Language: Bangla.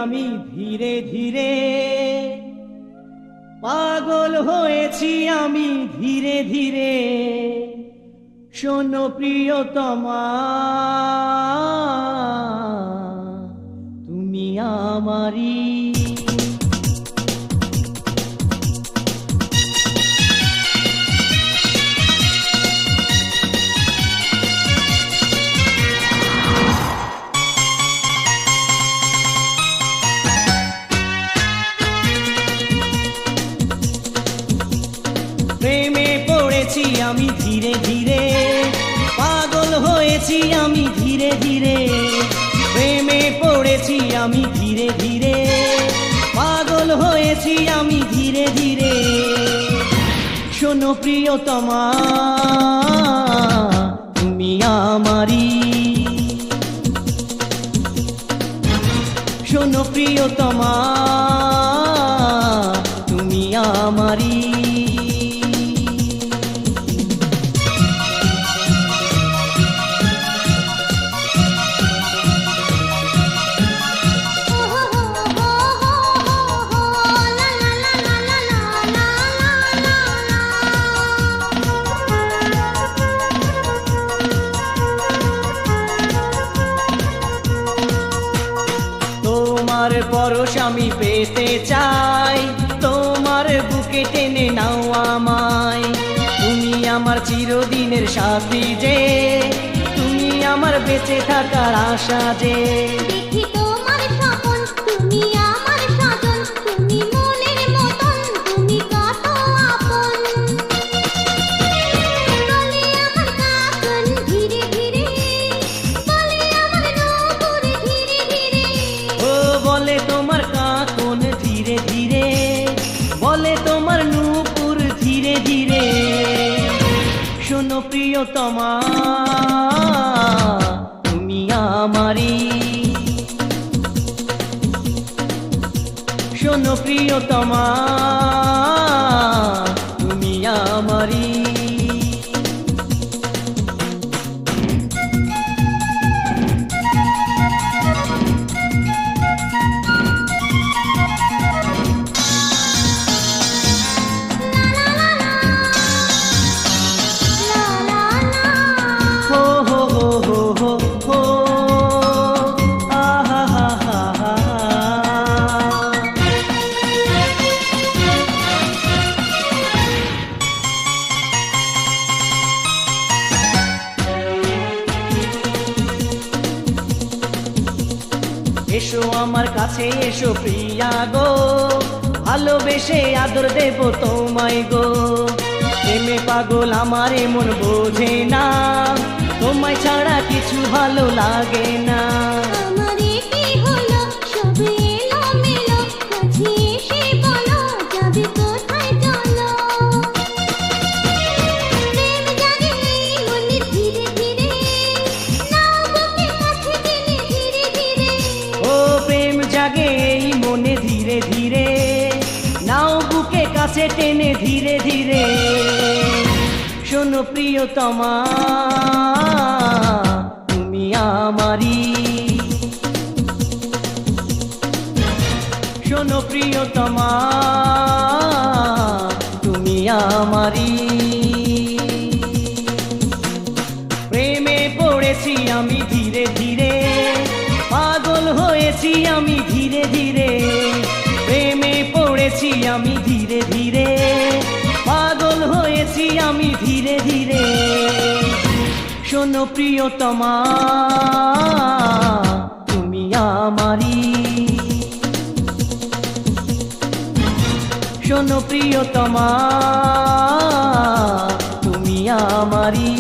আমি ধীরে ধীরে, পাগল হয়েছি আমি ধীরে ধীরে। শোনো প্রিয়তমা, তুমি আমারি। প্রেমে পড়েছি আমি ধীরে ধীরে, পাগল হয়েছি আমি ধীরে ধীরে। প্রেমে পড়েছি আমি ধীরে ধীরে, পাগল হয়েছি আমি ধীরে ধীরে। শোনো প্রিয়তমা, তুমি আমারি। শোনো প্রিয়তমা, তুমি আমারি। তোমার পরশ আমি পেতে চাই, তোমার বুকে টেনে নাও আমায়। তুমি আমার চিরদিনের সাথী যে, তুমি আমার বেঁচে থাকার আশা যে। দেখি তোমার স্বপন, তুমি আমার স্বজন, তুমি মনের মতন, তুমি কত আপন। বলে আমার কাকন ধীরে ধীরে, বলে আমার নূপুর ধীরে ধীরে। ও বলে তোমার কাকন ধীরে ধীরে, বলে তোমার নূপুর ধীরে ধীরে। শোনো প্রিয়তমা, তুমি আমারি। শোনো প্রিয়তমা, তুমি আমারি। হো হো হো হো হো হো, আহা হা হা হা। এসো আমার কাছে এসো প্রিয়া গো, ভালোবেসে আদর দেব তোমায় গো। প্রেমে পাগল আমার মন বোঝে না, তোমায় ছাড়া কিছু ভালো লাগে না। আমার কি হলো, সব এলোমেলো, কাছে এসে বলো, যাবে কোথায় চলো। প্রেম জাগে এই মনে ধীরে ধীরে, নাও বুকে কাছে টেনে ধীরে ধীরে। ও প্রেম জাগে এই মনে ধীরে ধীরে, নাও বুকে কাছে টেনে ধীরে ধীরে। শোনো প্রিয়তমা, তুমি আমারি। শোনো প্রিয়তমা, তুমি আমারি। প্রেমে পড়েছি আমি ধীরে ধীরে, পাগল হয়েছি আমি ধীরে ধীরে। প্রেমে পড়েছি আমি ধীরে ধীরে, পাগল হয়েছি আমি ধীরে ধীরে। শোনো প্রিয়তমা, তুমি আমারি। শোনো প্রিয়তমা, তুমি আমারি।